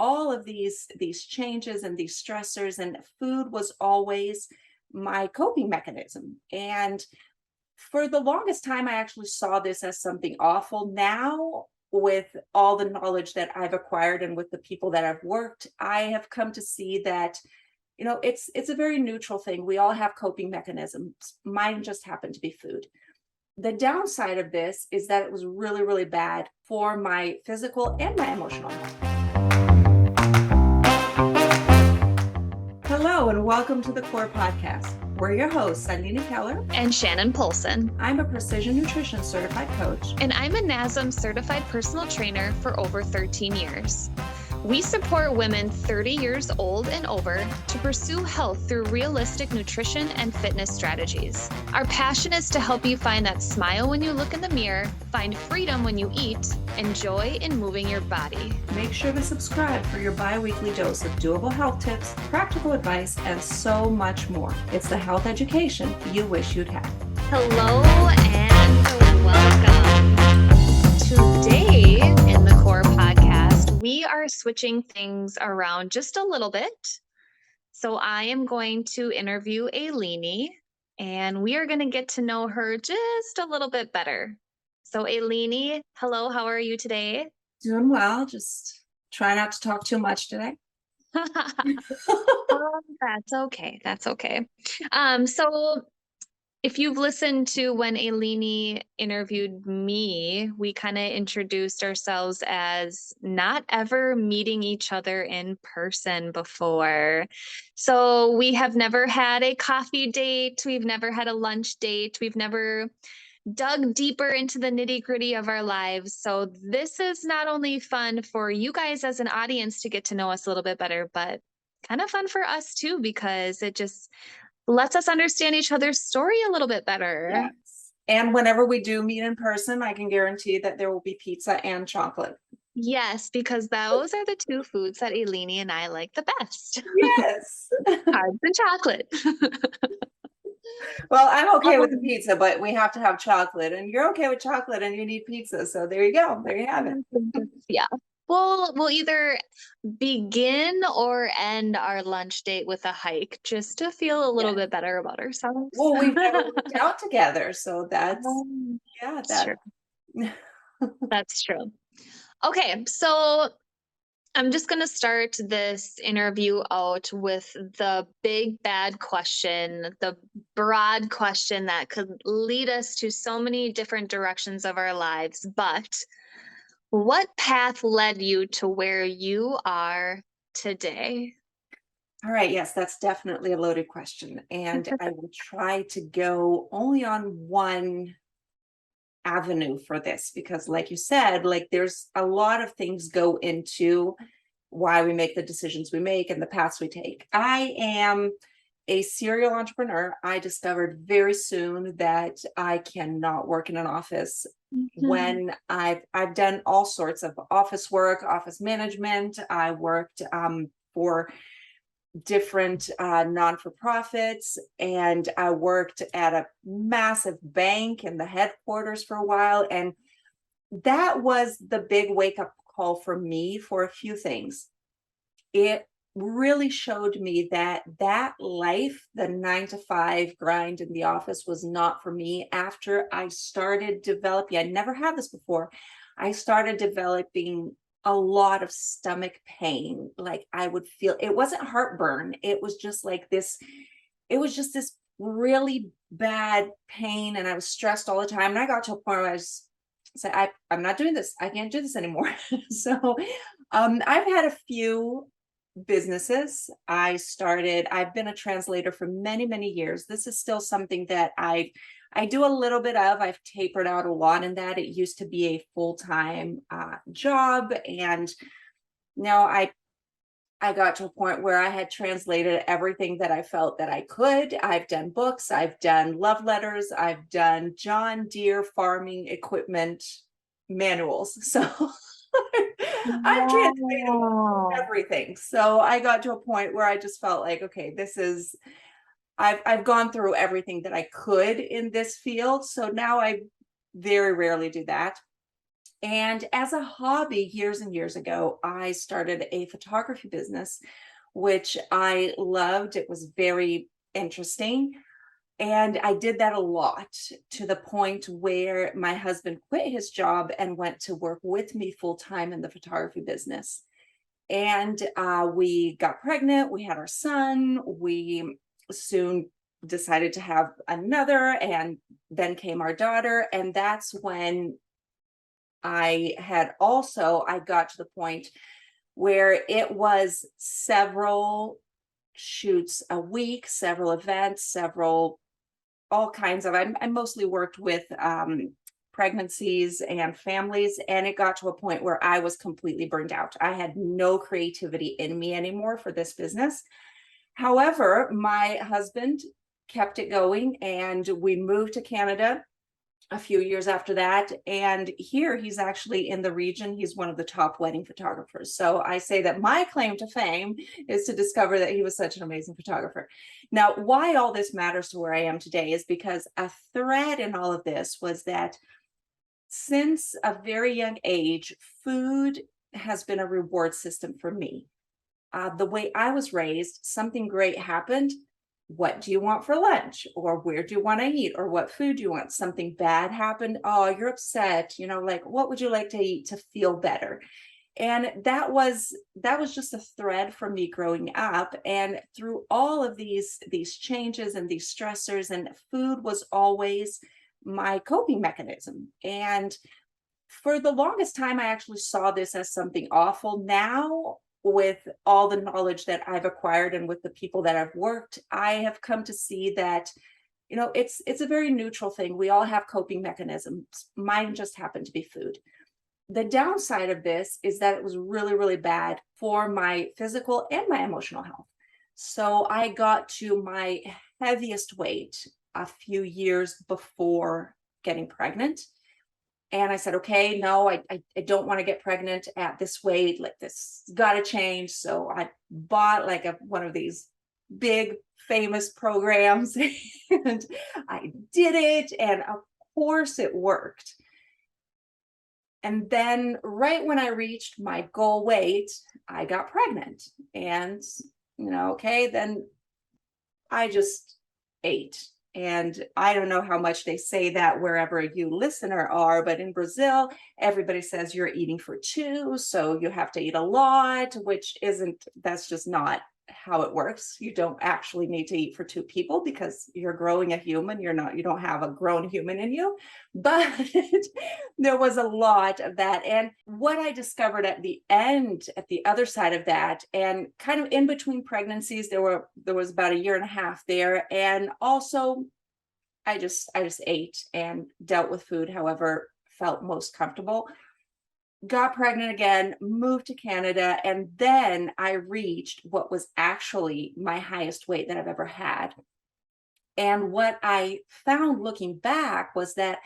all of these changes and these stressors, and food was always my coping mechanism. And for the longest time, I actually saw this as something awful. Now, with all the knowledge that I've acquired and with the people that I've worked, I have come to see that, it's a very neutral thing. We all have coping mechanisms. Mine just happened to be food. The downside of this is that it was really, really bad for my physical and my emotional health. Hello, and welcome to the Core Podcast. We're your hosts, Aline and Shannon Polson. I'm a precision nutrition certified coach. And I'm a NASM certified personal trainer for over 13 years. We support women 30 years old and over to pursue health through realistic nutrition and fitness strategies. Our passion is to help you find that smile when you look in the mirror, find freedom when you eat, and joy in moving your body. Make sure to subscribe for your bi-weekly dose of doable health tips, practical advice, and so much more. It's the health education you wish you'd had. Hello and welcome. Today in the Core Podcast, we are switching things around just a little bit. So I am going to interview Aline, and we are going to get to know her just a little bit better. So Aline, hello, how are you today? Doing well, just try not to talk too much today. That's okay. That's okay. So if you've listened to when Aline interviewed me, we kind of introduced ourselves as not ever meeting each other in person before. So we have never had a coffee date. We've never had a lunch date. We've never dug deeper into the nitty-gritty of our lives. So this is not only fun for you guys as an audience to get to know us a little bit better, but kind of fun for us too, because it just lets us understand each other's story a little bit better. Yes. And whenever we do meet in person, I can guarantee that there will be pizza and chocolate. Yes, because those are the two foods that Aline and I like the best. Yes. Carbs and chocolate. Well, I'm okay with the pizza, but we have to have chocolate, and you're okay with chocolate and you need pizza. So there you go. There you have it. Yeah. We'll either begin or end our lunch date with a hike just to feel a little bit better about ourselves. Well, we've never worked out together, so that's true. That's true. Okay, so I'm just going to start this interview out with the big bad question, the broad question that could lead us to so many different directions of our lives. But what path led you to where you are today? All right. Yes, that's definitely a loaded question. And I will try to go only on one avenue for this, because like you said, there's a lot of things go into why we make the decisions we make and the paths we take. I am a serial entrepreneur. I discovered very soon that I cannot work in an office. When I've done all sorts of office work, office management. I worked for different non-for-profits, and I worked at a massive bank in the headquarters for a while. And that was the big wake-up call for me for a few things. It really showed me that life, the 9 to 5 grind in the office, was not for me. After I started developing, I never had this before, I started developing a lot of stomach pain. Like I would feel, it wasn't heartburn, it was just like this, it was just this really bad pain, and I was stressed all the time. And I got to a point where I said, I'm not doing this, I can't do this anymore. So I've had a few businesses. I've been a translator for many, many years. This is still something that I do a little bit of. I've tapered out a lot in that. It used to be a full-time job, and now I got to a point where I had translated everything that I felt that I could. I've done books, I've done love letters, I've done John Deere farming equipment manuals. So I've translated everything. So I got to a point where I just felt like, okay, I've gone through everything that I could in this field. So now I very rarely do that. And as a hobby, years and years ago, I started a photography business, which I loved. It was very interesting. And I did that a lot, to the point where my husband quit his job and went to work with me full time in the photography business. And we got pregnant, we had our son, we soon decided to have another, and then came our daughter. And that's when I got to the point where it was several shoots a week, several events, several all kinds of, I mostly worked with pregnancies and families, and it got to a point where I was completely burned out. I had no creativity in me anymore for this business. However, my husband kept it going, and we moved to Canada a few years after that. And here he's actually in the region. He's one of the top wedding photographers. So I say that my claim to fame is to discover that he was such an amazing photographer. Now, why all this matters to where I am today is because a thread in all of this was that since a very young age, food has been a reward system for me. The way I was raised, something great happened. What do you want for lunch? Or where do you want to eat? Or what food do you want? Something bad happened. Oh, you're upset. Like, what would you like to eat to feel better? And that was just a thread for me growing up. And through all of these changes and these stressors, and food was always my coping mechanism. And for the longest time, I actually saw this as something awful. Now, with all the knowledge that I've acquired and with the people that I've worked, I have come to see that, it's a very neutral thing. We all have coping mechanisms. Mine just happened to be food. The downside of this is that it was really, really bad for my physical and my emotional health. So I got to my heaviest weight a few years before getting pregnant. And I said, okay, no, I don't want to get pregnant at this weight. Like, this got to change. So I bought like one of these big famous programs and I did it. And of course it worked. And then right when I reached my goal weight, I got pregnant. And, okay, then I just ate. And I don't know how much they say that wherever you listener are, but in Brazil, everybody says you're eating for two. So you have to eat a lot, that's just not how it works. You don't actually need to eat for two people because you're growing a human. You don't have a grown human in you. But there was a lot of that. And what I discovered at the end, at the other side of that, and kind of in between pregnancies, there was about a year and a half there. And also I just ate and dealt with food however felt most comfortable. Got pregnant again, moved to Canada, and then I reached what was actually my highest weight that I've ever had. And what I found looking back was that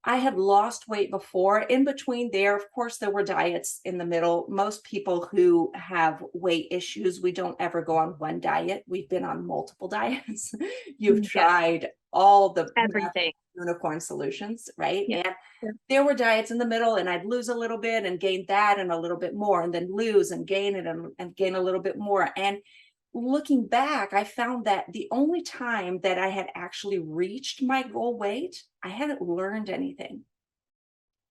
I had lost weight before. In between there, of course, there were diets in the middle. Most people who have weight issues, we don't ever go on one diet. We've been on multiple diets. You've Yeah, tried all the everything. unicorn solutions, right? Yeah. And there were diets in the middle, and I'd lose a little bit and gain that and a little bit more, and then lose and gain it and gain a little bit more. And looking back, I found that the only time that I had actually reached my goal weight, I hadn't learned anything.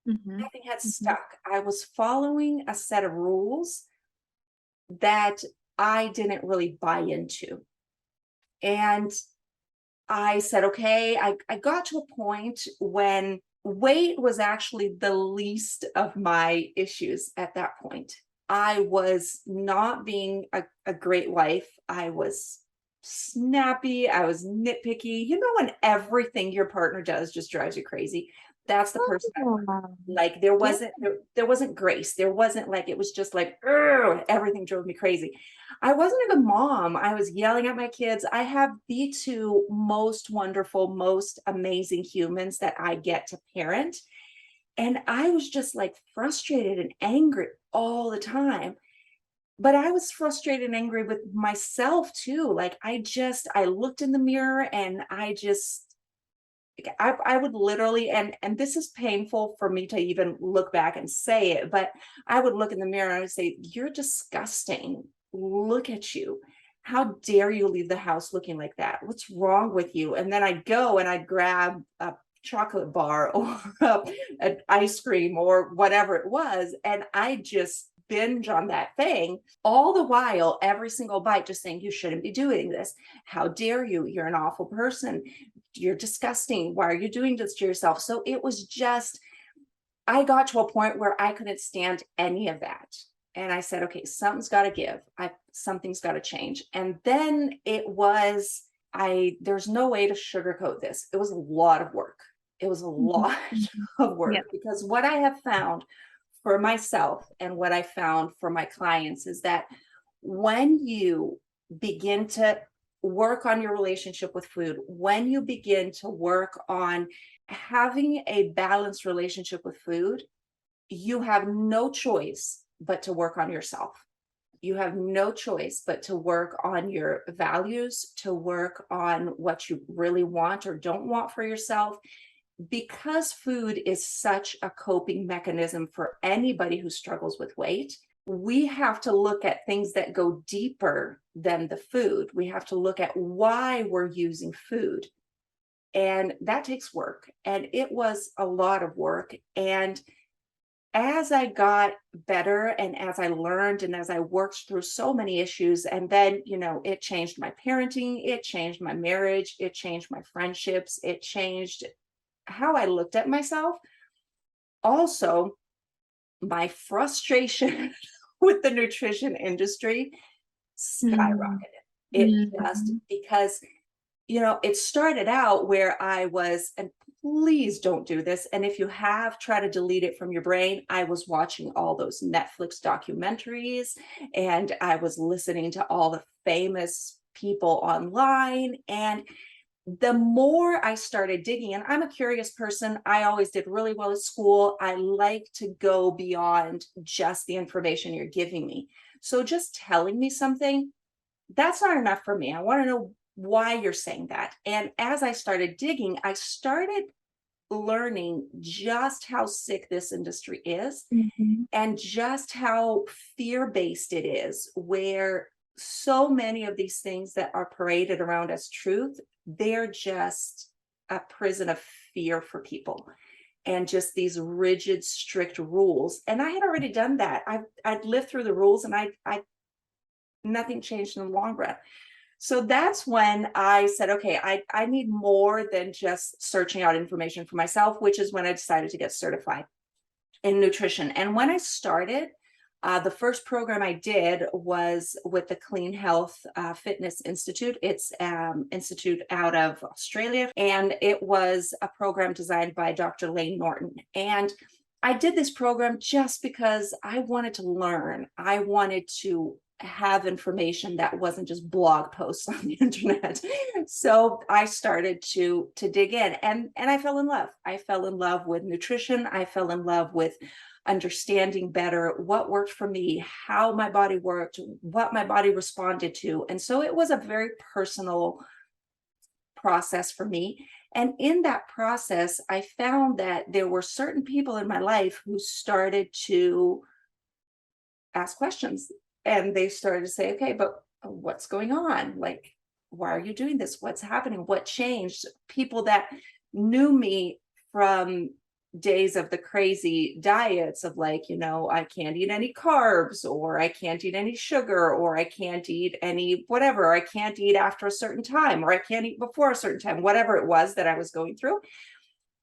Mm-hmm. Nothing had Mm-hmm. stuck. I was following a set of rules that I didn't really buy into. And I said, okay, I got to a point when weight was actually the least of my issues at that point. I was not being a great wife. I was snappy. I was nitpicky. When everything your partner does just drives you crazy. That's the person I was. Oh, Like, yeah. there wasn't grace. There wasn't, like, it was just like, "Ugh," everything drove me crazy. I wasn't a good mom. I was yelling at my kids. I have the two most wonderful, most amazing humans that I get to parent. And I was just like frustrated and angry all the time. But I was frustrated and angry with myself too. Like, I looked in the mirror and I just I would literally, and this is painful for me to even look back and say it, but I would look in the mirror and I would say, "You're disgusting. Look at you. How dare you leave the house looking like that? What's wrong with you?" And then I'd go and I'd grab a chocolate bar or an ice cream or whatever it was, and I just binge on that thing, all the while, every single bite just saying, "You shouldn't be doing this. How dare you? You're an awful person. You're disgusting. Why are you doing this to yourself?" So it was just, I got to a point where I couldn't stand any of that. And I said, okay, something's got to give. Something's got to change. And then it was, there's no way to sugarcoat this. It was a lot of work. It was a Mhm. lot Mhm. of work, Yeah. because what I have found for myself and what I found for my clients is that when you begin to work on your relationship with food, when you begin to work on having a balanced relationship with food, you have no choice but to work on yourself. You have no choice but to work on your values, to work on what you really want or don't want for yourself, because food is such a coping mechanism for anybody who struggles with weight. We have to look at things that go deeper than the food. We have to look at why we're using food. And that takes work. And it was a lot of work. And as I got better and as I learned and as I worked through so many issues, and then, it changed my parenting, it changed my marriage, it changed my friendships, it changed how I looked at myself. Also, my frustration with the nutrition industry Mm. skyrocketed. It just, Mhm. because, it started out where I was, and please don't do this. And if you have, try to delete it from your brain. I was watching all those Netflix documentaries and I was listening to all the famous people online. And the more I started digging, and I'm a curious person, I always did really well at school. I like to go beyond just the information you're giving me. So just telling me something, that's not enough for me. I want to know why you're saying that. And as I started digging, I started learning just how sick this industry is Mhm. and just how fear-based it is, where so many of these things that are paraded around as truth, they're just a prison of fear for people, and just these rigid, strict rules. And I had already done that. I'd lived through the rules, and I nothing changed in the long run. So that's when I said, okay, I need more than just searching out information for myself, which is when I decided to get certified in nutrition. And when I started, the first program I did was with the Clean Health Fitness Institute. It's institute out of Australia, and it was a program designed by Dr. Lane Norton. And I did this program just because I wanted to learn. I wanted to have information that wasn't just blog posts on the internet. So I started to dig in, and I fell in love. I fell in love with nutrition. I fell in love with understanding better what worked for me, how my body worked, what my body responded to. And so it was a very personal process for me. And in that process, I found that there were certain people in my life who started to ask questions, and they started to say, okay, but what's going on? Like, why are you doing this? What's happening? What changed? People that knew me from days of the crazy diets of, like, I can't eat any carbs, or I can't eat any sugar, or I can't eat any whatever, I can't eat after a certain time, or I can't eat before a certain time, whatever it was that I was going through.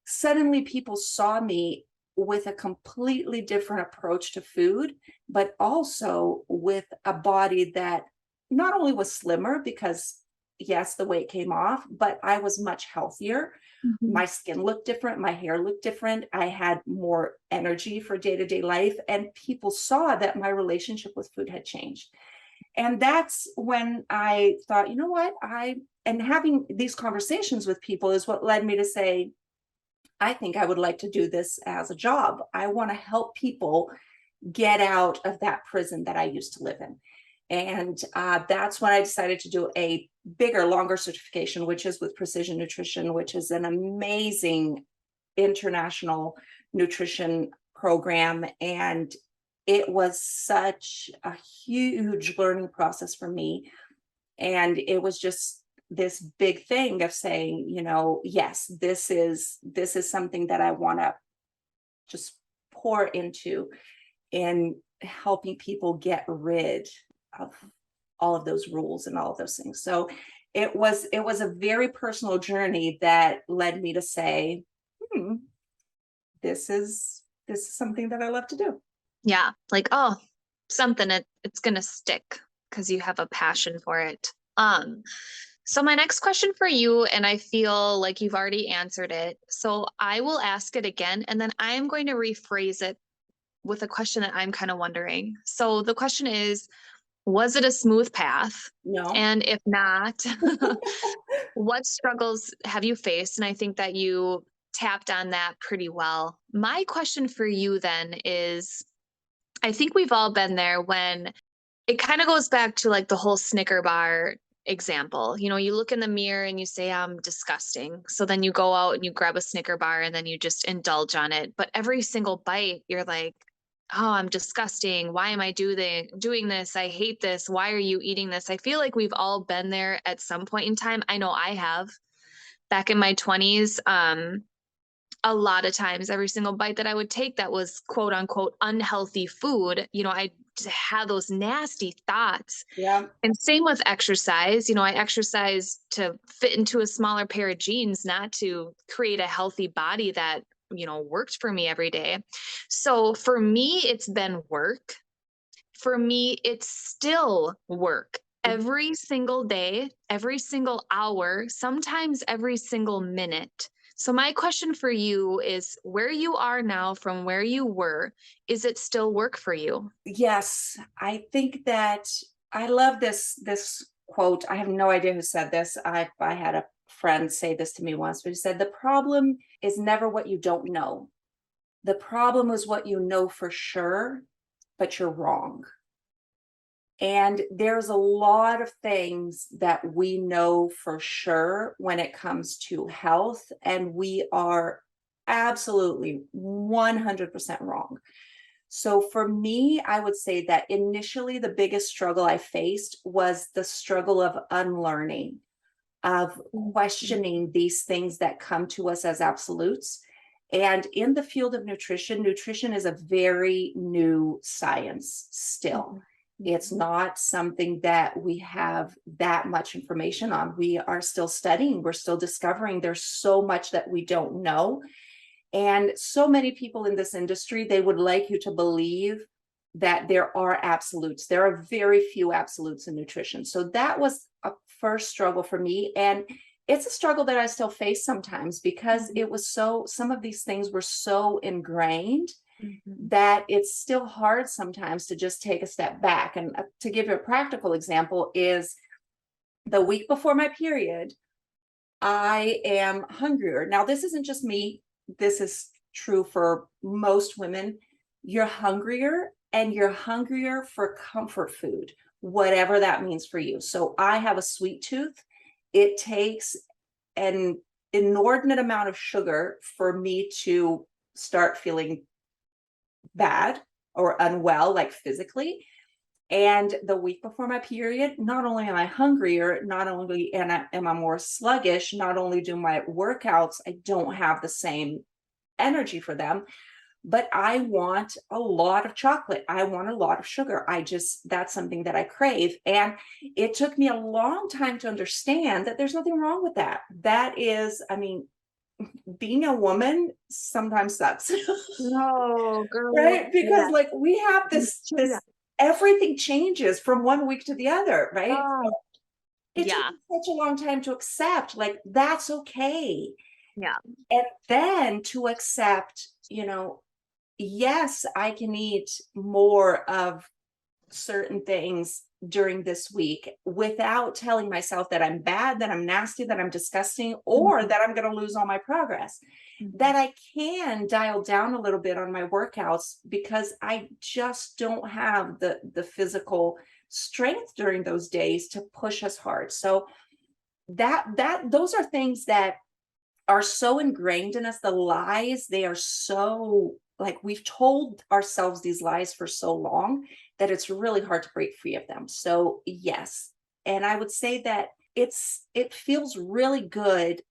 Suddenly people saw me with a completely different approach to food, but also with a body that not only was slimmer, because yes, the weight came off, but I was much healthier. Mhm. My skin looked different, my hair looked different. I had more energy for day-to-day life, and people saw that my relationship with food had changed. And that's when I thought, you know what? And having these conversations with people is what led me to say, I think I would like to do this as a job. I want to help people get out of that prison that I used to live in. And that's when I decided to do a bigger, longer certification, which is with Precision Nutrition, which is an amazing international nutrition program. And it was such a huge learning process for me. And it was just this big thing of saying, yes, this is something that I want to just pour into in helping people get rid of all of those rules and all of those things. So it was a very personal journey that led me to say, this is something that I love to do. Yeah. Like, oh, something it's going to stick because you have a passion for it. So my next question for you, and I feel like you've already answered it. So I will ask it again, and then I am going to rephrase it with a question that I'm kind of wondering. So the question is, was it a smooth path? No. And if not, what struggles have you faced? And I think that you tapped on that pretty well. My question for you then is, I think we've all been there when it kind of goes back to like the whole Snicker bar example. You look in the mirror and you say, I'm disgusting. So then you go out and you grab a Snicker bar and then you just indulge on it. But every single bite, you're like, oh, I'm disgusting. Why am I doing this? I hate this. Why are you eating this? I feel like we've all been there at some point in time. I know I have. Back in my 20s, a lot of times, every single bite that I would take that was quote unquote unhealthy food, I had those nasty thoughts. Yeah. And same with exercise. I exercise to fit into a smaller pair of jeans, not to create a healthy body that, worked for me every day. So for me, it's been work. For me, it's still work every single day, every single hour, sometimes every single minute. So my question for you is, where you are now from where you were, is it still work for you? Yes, I think that I love this quote. I have no idea who said this. I had a friend say this to me once, but he said, the problem is never what you don't know. The problem is what you know for sure, but you're wrong. And there's a lot of things that we know for sure when it comes to health, and we are absolutely 100% wrong. So for me, I would say that initially the biggest struggle I faced was the struggle of unlearning, of questioning these things that come to us as absolutes. And in the field of nutrition is a very new science still. It's not something that we have that much information on. We are still studying, we're still discovering. There's so much that we don't know. And so many people in this industry, they would like you to believe that there are absolutes. There are very few absolutes in nutrition. So that was a first struggle for me. And it's a struggle that I still face sometimes because it was some of these things were so ingrained that it's still hard sometimes to just take a step back. And to give you a practical example is the week before my period, I am hungrier. Now, this isn't just me. This is true for most women. You're hungrier, and you're hungrier for comfort food, whatever that means for you. So I have a sweet tooth. It takes an inordinate amount of sugar for me to start feeling bad or unwell, like physically. And the week before my period, not only am I hungrier, not only am I more sluggish, not only do my workouts, I don't have the same energy for them, but I want a lot of chocolate. I want a lot of sugar. That's something that I crave. And it took me a long time to understand that there's nothing wrong with that. That is, being a woman sometimes sucks. No, girl. Right? Because Yeah. like we have this everything changes from one week to the other, right? Oh, It took yeah. me such a long time to accept, like, that's okay. Yeah. And then to accept, yes, I can eat more of certain things during this week without telling myself that I'm bad, that I'm nasty, that I'm disgusting, or that I'm going to lose all my progress. That I can dial down a little bit on my workouts because I just don't have the physical strength during those days to push us hard. So those are things that are so ingrained in us. The lies, they are so, like, we've told ourselves these lies for so long that it's really hard to break free of them. So yes, and I would say that it feels really good,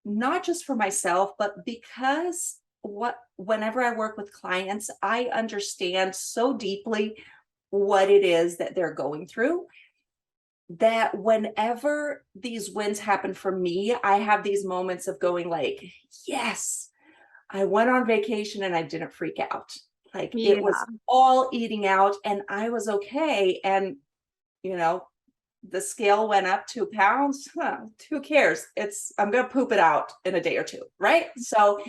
not just for myself, but because whenever I work with clients, I understand so deeply what it is that they're going through, that whenever these wins happen for me, I have these moments of going like, yes, I went on vacation and I didn't freak out. Like, it Yeah. was all eating out and I was okay. And, you know, the scale went up 2 pounds. Huh, who cares? I'm going to poop it out in a day or two. Right. So,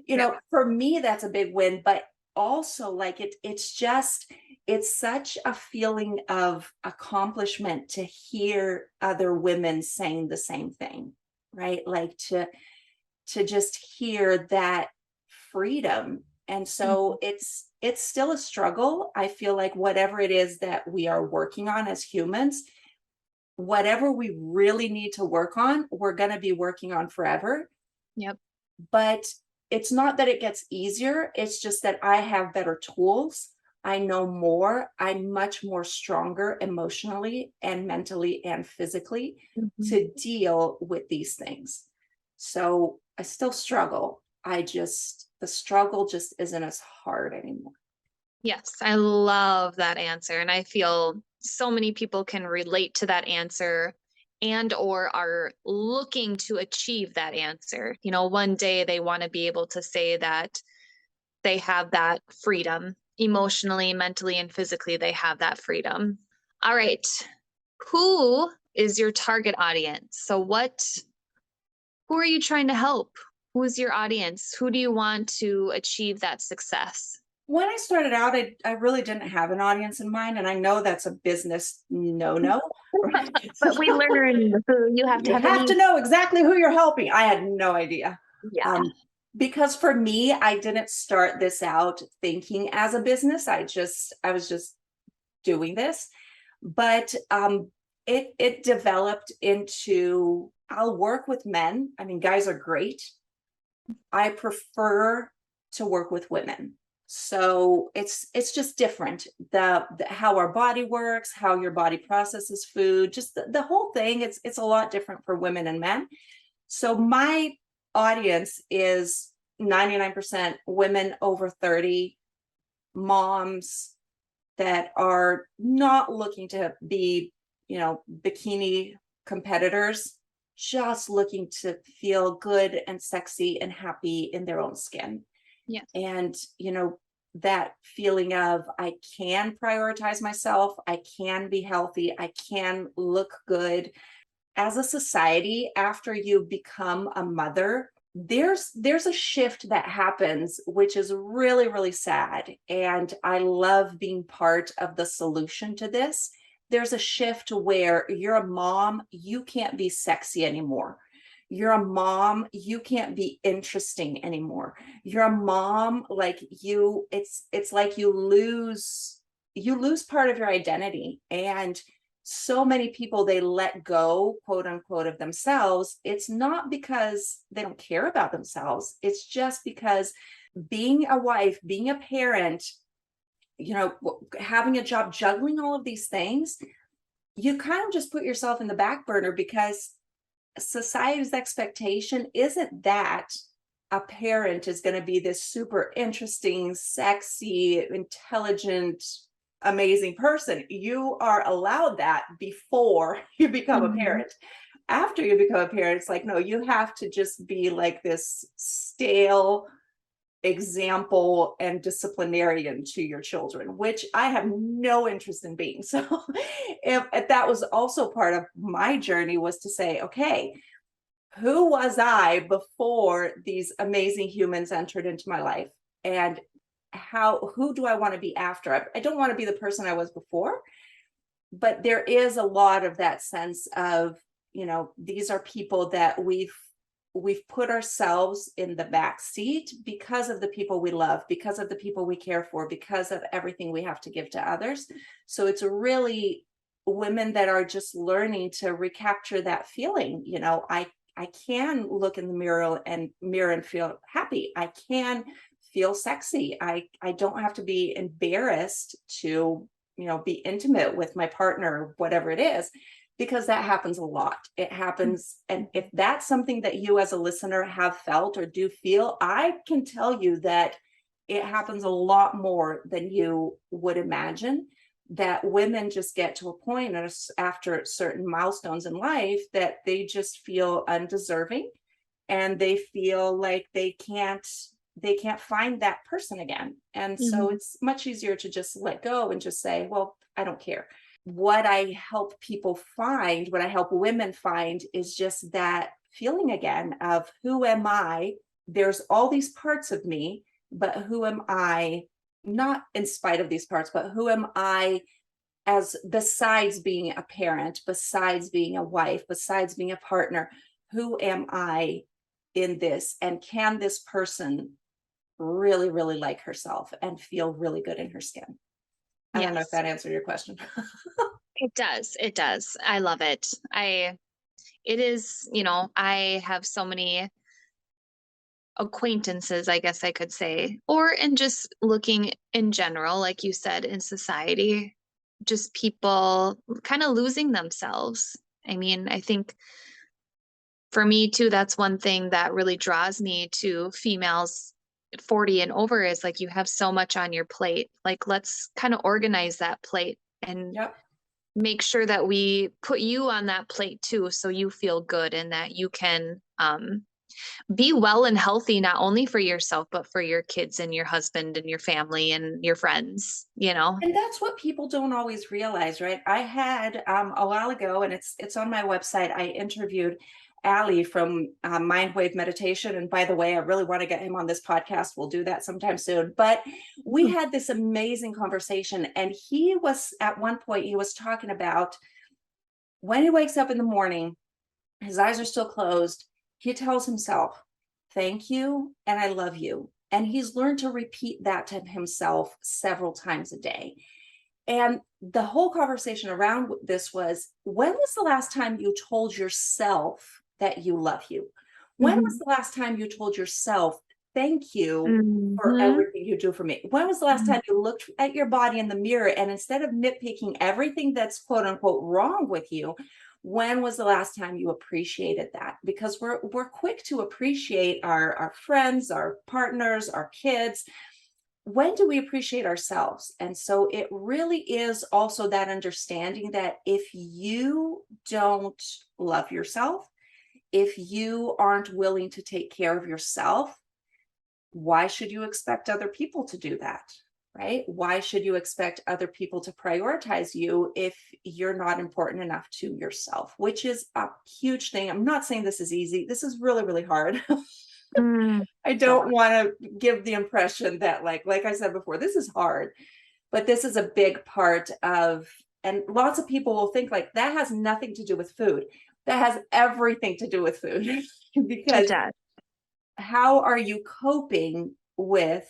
Yep. for me, that's a big win, but also like it's such a feeling of accomplishment to hear other women saying the same thing, right? Like to just hear that freedom. And Mhm. so it's still a struggle. I feel like whatever it is that we are working on as humans, whatever we really need to work on, we're going to be working on forever. Yep. But it's not that it gets easier. It's just that I have better tools. I know more. I'm much more stronger emotionally and mentally and physically Mhm. to deal with these things. So I still struggle. The struggle just isn't as hard anymore. Yes, I love that answer, and I feel so many people can relate to that answer and or are looking to achieve that answer. One day they want to be able to say that they have that freedom emotionally, mentally, and physically. They have that freedom. All right. Who is your target audience? So who are you trying to help? Who's your audience? Who do you want to achieve that success? When I started out, I really didn't have an audience in mind. And I know that's a business no-no, right? But we learned who you have to You have a have to niche. know exactly who you're helping. I had no idea. Yeah. Because for me, I didn't start this out thinking as a business. I was just doing this. But it developed into, I'll work with men. I mean, guys are great. I prefer to work with women. So it's just different. The how our body works, how your body processes food, just the whole thing. It's a lot different for women and men. So my audience is 99% women over 30, moms that are not looking to be, bikini competitors, just looking to feel good and sexy and happy in their own skin. Yes. And, that feeling of I can prioritize myself, I can be healthy, I can look good. As a society, after you become a mother, there's a shift that happens, which is really, really sad. And I love being part of the solution to this. There's a shift where you're a mom, you can't be sexy anymore. You're a mom, you can't be interesting anymore. You're a mom, like it's like you lose part of your identity. And so many people, they let go, quote unquote, of themselves. It's not because they don't care about themselves. It's just because being a wife, being a parent, having a job, juggling all of these things, you kind of just put yourself in the back burner because society's expectation isn't that a parent is going to be this super interesting, sexy, intelligent, amazing person. You are allowed that before you become a Mhm. parent. After you become a parent, it's like, no, you have to just be like this stale example and disciplinarian to your children, which I have no interest in being. So if that was also part of my journey, was to say, okay, who was I before these amazing humans entered into my life? And who do I want to be after? I don't want to be the person I was before, but there is a lot of that sense of, these are people that we've put ourselves in the back seat because of the people we love, because of the people we care for, because of everything we have to give to others. So it's really women that are just learning to recapture that feeling. I can look in the mirror and feel happy. I can feel sexy. I don't have to be embarrassed to, be intimate with my partner, whatever it is, because that happens a lot. It happens. And if that's something that you as a listener have felt or do feel, I can tell you that it happens a lot more than you would imagine, that women just get to a point after certain milestones in life that they just feel undeserving, and they feel like they can't find that person again. And so Mhm. it's much easier to just let go and just say, well, I don't care. What I help people find, what I help women find, is just that feeling again of, who am I? There's all these parts of me, but who am I? Not in spite of these parts, but who am I, as besides being a parent, besides being a wife, besides being a partner? Who am I in this? And can this person really, really like herself and feel really good in her skin? I don't know if Yes, that answered your question. it does. It does. I love it. It is, I have so many acquaintances, I guess I could say, or in just looking in general, like you said, in society, just people kind of losing themselves. I mean, I think for me too, that's one thing that really draws me to females 40 and over is like you have so much on your plate. Like, let's kind of organize that plate and Yep. make sure that we put you on that plate too, so you feel good and that you can be well and healthy, not only for yourself, but for your kids and your husband and your family and your friends. And that's what people don't always realize, right? I had a while ago, and it's on my website. I interviewed Ali from Mindwave Meditation, and by the way, I really want to get him on this podcast. We'll do that sometime soon. But we had this amazing conversation, and he was, at one point, he was talking about when he wakes up in the morning, his eyes are still closed. He tells himself, "Thank you, and I love you." And he's learned to repeat that to himself several times a day. And the whole conversation around this was, when was the last time you told yourself that you love you? When was Mhm. the last time you told yourself, thank you for Mhm. everything you do for me? When was the last Mhm. time you looked at your body in the mirror, and instead of nitpicking everything that's quote unquote wrong with you, when was the last time you appreciated that? Because we're quick to appreciate our friends, our partners, our kids. When do we appreciate ourselves? And so it really is also that understanding that if you don't love yourself, if you aren't willing to take care of yourself, why should you expect other people to do that? Right? Why should you expect other people to prioritize you if you're not important enough to yourself? Which is a huge thing. I'm not saying this is easy. This is really, really hard. Mm. I So don't want to give the impression that, like I said before, this is hard, but this is a big part of, and lots of people will think like that has nothing to do with food. That has everything to do with food. it Because does. how are you coping with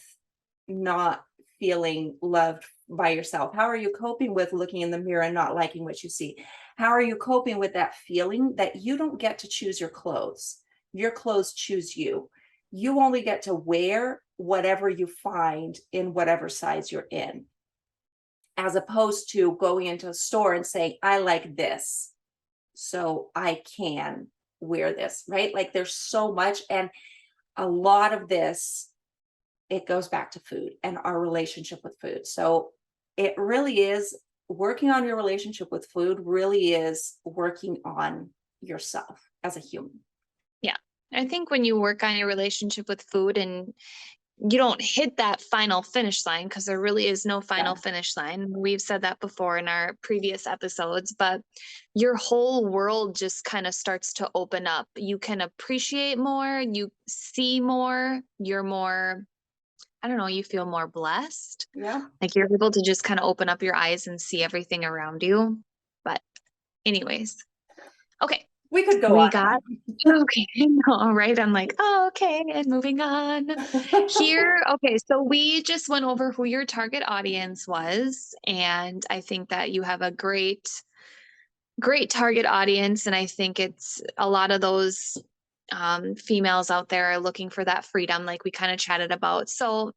not feeling loved by yourself? How are you coping with looking in the mirror and not liking what you see? How are you coping with that feeling that you don't get to choose your clothes? Your clothes choose you. You only get to wear whatever you find in whatever size you're in, as opposed to going into a store and saying, I like this, so I can wear this, right? Like there's so much. And a lot of this, it goes back to food and our relationship with food. So it really is, working on your relationship with food really is working on yourself as a human. Yeah. I think when you work on your relationship with food and you don't hit that final finish line, because there really is no Yeah. final finish line. We've said that before in our previous episodes, but your whole world just kind of starts to open up. You can appreciate more, you see more, you're more, I don't know, you feel more blessed. Yeah. Like you're able to just kind of open up your eyes and see everything around you. But, anyways, okay. We could go We on got okay. All right. I'm like, oh, okay, and moving on. and on. Here, okay, so we just went over who your target audience was, and I think that you have a great great target audience. And I think it's a lot of those females out there are looking for that freedom, like we kind of chatted about. So,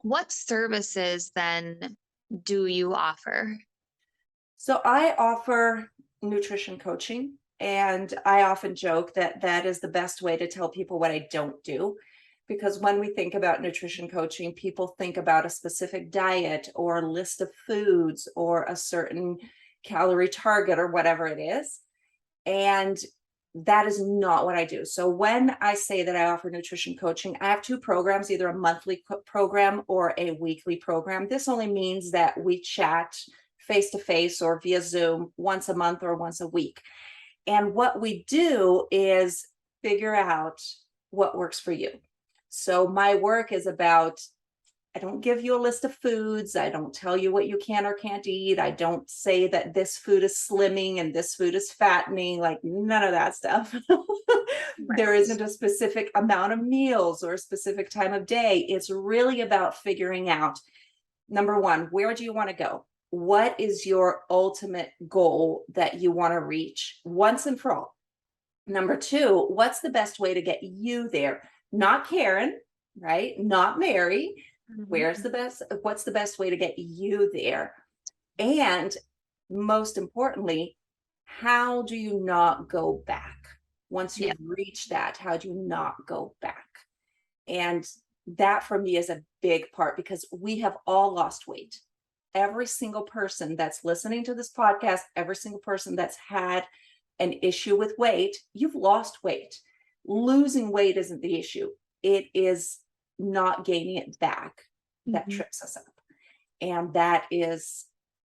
what services then do you offer? So I offer nutrition coaching, and I often joke that that is the best way to tell people what I don't do. Because when we think about nutrition coaching, people think about a specific diet or a list of foods or a certain calorie target or whatever it is. And that is not what I do. So when I say that I offer nutrition coaching, I have two programs, either a monthly program or a weekly program. This only means that we chat face to face or via Zoom once a month or once a week. And what we do is figure out what works for you. So my work is about, I don't give you a list of foods. I don't tell you what you can or can't eat. I don't say that this food is slimming and this food is fattening, like none of that stuff. There Right. isn't a specific amount of meals or a specific time of day. It's really about figuring out, number one, where do you want to go? What is your ultimate goal that you want to reach once and for all? Number two, what's the best way to get you there? Not Karen, right? Not Mary. Mhm. What's the best way to get you there? And most importantly, how do you not go back? Once Yeah. you've reached that, how do you not go back? And that for me is a big part, because we have all lost weight. Every single person that's listening to this podcast, every single person that's had an issue with weight, you've lost weight. Losing weight isn't the issue. It is not gaining it back that Mhm. trips us up. And that is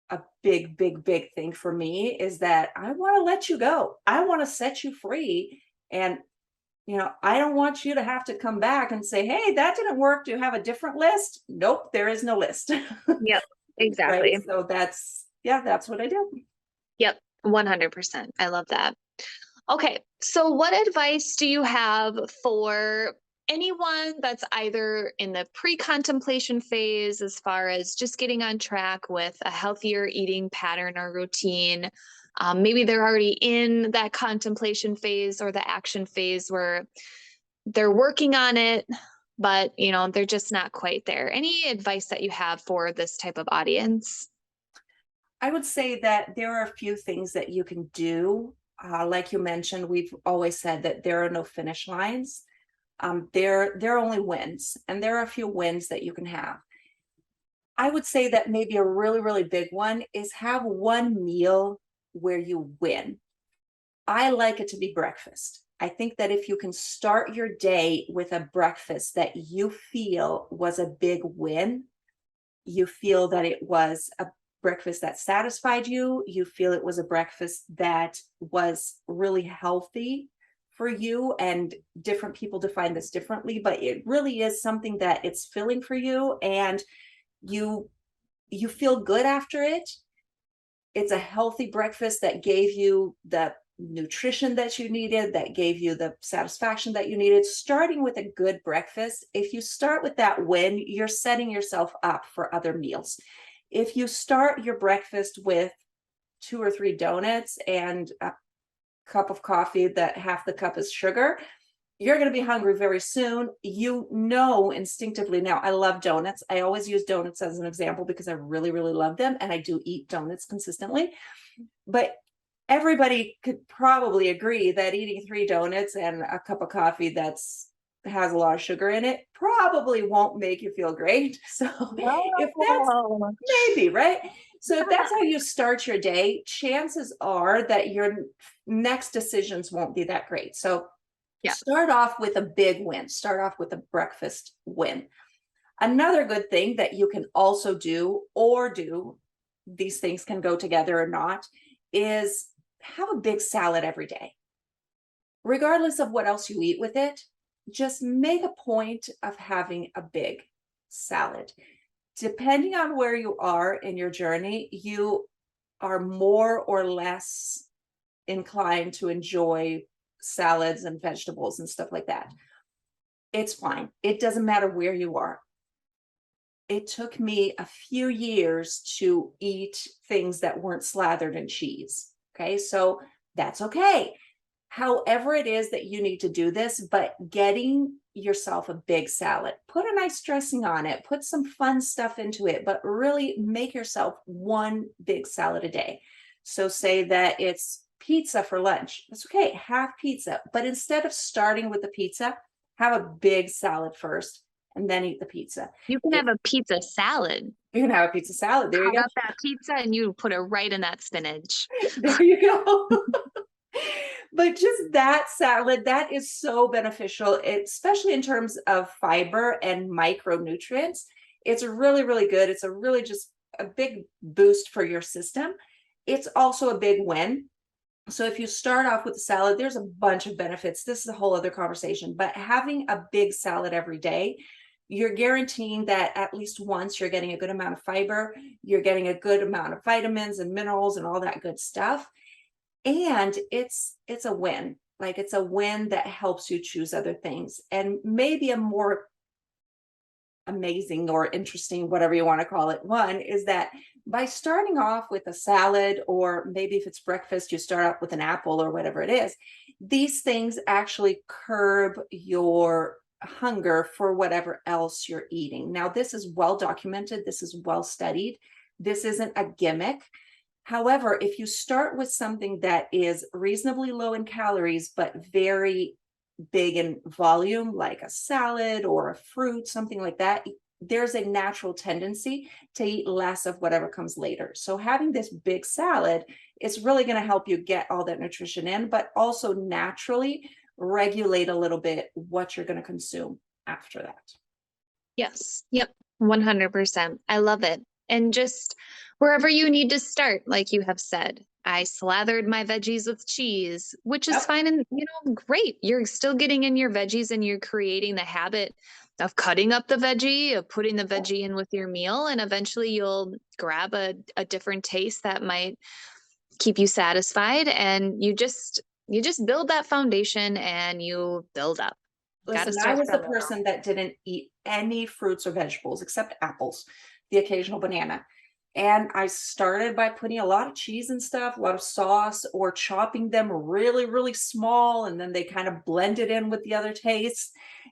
a big, big, big thing for me, is that I want to let you go. I want to set you free. And I don't want you to have to come back and say, hey, that didn't work. Do you have a different list? Nope, there is no list. Yep. Right. Exactly. So that's what I do. Yep. 100%. I love that. Okay. So, what advice do you have for anyone that's either in the pre contemplation phase, as far as just getting on track with a healthier eating pattern or routine? Maybe they're already in that contemplation phase or the action phase where they're working on it, but they're just not quite there. Any advice that you have for this type of audience? I would say that there are a few things that you can do. Like you mentioned, we've always said that there are no finish lines. There are only wins, and there are a few wins that you can have. I would say that maybe a really, really big one is have one meal where you win. I like it to be breakfast. I think that if you can start your day with a breakfast that you feel was a big win, you feel that it was a breakfast that satisfied you, you feel it was a breakfast that was really healthy for you. And different people define this differently, but it really is something that it's filling for you, and you you feel good after it. It's a healthy breakfast that gave you the nutrition that you needed, that gave you the satisfaction that you needed. Starting with a good breakfast, if you start with that win, you're setting yourself up for other meals. If you start your breakfast with two or three donuts and a cup of coffee that half the cup is sugar, you're going to be hungry very soon. Instinctively. Now, I love donuts. I always use donuts as an example because I really, really love them. And I do eat donuts consistently. But everybody could probably agree that eating three donuts and a cup of coffee that's has a lot of sugar in it probably won't make you feel great. So if that's Oh, maybe right. So if that's how you start your day, chances are that your next decisions won't be that great. So yeah. start off with a big win. Start off with a breakfast win. Another good thing that you can also do, these things can go together or not, is have a big salad every day. Regardless of what else you eat with it, just make a point of having a big salad. Depending on where you are in your journey, you are more or less inclined to enjoy salads and vegetables and stuff like that. It's fine. It doesn't matter where you are. It took me a few years to eat things that weren't slathered in cheese. Okay, so that's okay. However it is that you need to do this, but getting yourself a big salad, put a nice dressing on it, put some fun stuff into it, but really make yourself one big salad a day. So say that it's pizza for lunch. That's okay, have pizza, but instead of starting with the pizza, have a big salad first and then eat the pizza. You can It, have a pizza salad. you can have a pizza salad. There you Cut go. up that pizza and you put it right in that spinach. There you go. But just that salad, that is so beneficial, especially in terms of fiber and micronutrients. It's really, really good. It's a really just a big boost for your system. It's also a big win. So if you start off with a salad, there's a bunch of benefits. This is a whole other conversation, but having a big salad every day, you're guaranteeing that at least once you're getting a good amount of fiber, you're getting a good amount of vitamins and minerals and all that good stuff. And it's a win. Like it's a win that helps you choose other things. And maybe a more amazing or interesting, whatever you want to call it, one is that by starting off with a salad, or maybe if it's breakfast, you start out with an apple or whatever it is, these things actually curb your hunger for whatever else you're eating. Now, this is well documented, this is well studied, this isn't a gimmick. However, if you start with something that is reasonably low in calories, but very big in volume, like a salad or a fruit, something like that, there's a natural tendency to eat less of whatever comes later. So having this big salad is really going to help you get all that nutrition in, but also naturally regulate a little bit what you're going to consume after that. Yes. Yep. 100%. I love it. And just wherever you need to start, like you have said, I slathered my veggies with cheese, which is Yep. fine. And, great. You're still getting in your veggies and you're creating the habit of cutting up the veggie, of putting the veggie in with your meal. And eventually you'll grab a different taste that might keep you satisfied. And you just build that foundation and you build up. Got to Listen, I start was the somewhere. person that didn't eat any fruits or vegetables except apples, the occasional banana. And I started by putting a lot of cheese and stuff, a lot of sauce, or chopping them really, really small. And then they kind of blended in with the other tastes.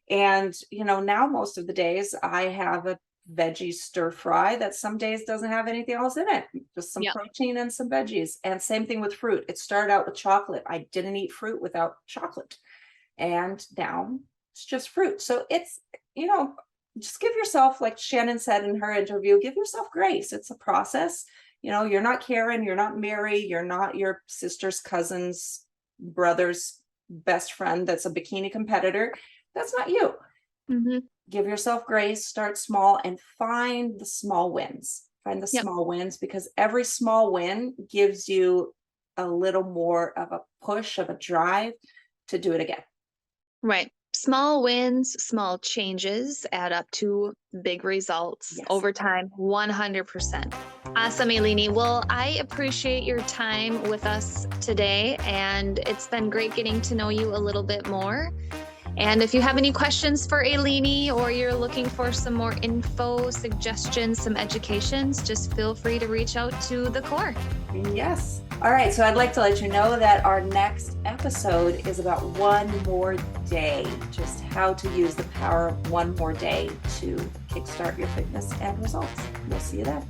And, now most of the days I have a veggie stir fry that some days doesn't have anything else in it, just some Yep. protein and some veggies. And same thing with fruit. It started out with chocolate. I didn't eat fruit without chocolate. And now it's just fruit. So it's, just give yourself, like Shannon said in her interview, give yourself grace. It's a process. You're not Karen, you're not Mary, you're not your sister's cousin's brother's best friend that's a bikini competitor. That's not you. Mm-hmm. Give yourself grace, start small, and find the small wins. Find the Yep. small wins, because every small win gives you a little more of a push, of a drive to do it again. Right. Small wins, small changes add up to big results Yes. over time, 100%. Awesome, Aline. Well, I appreciate your time with us today, and it's been great getting to know you a little bit more. And if you have any questions for Aline, or you're looking for some more info, suggestions, some educations, just feel free to reach out to the core. Yes. All right. So I'd like to let you know that our next episode is about one more day, just how to use the power of one more day to kickstart your fitness and results. We'll see you then.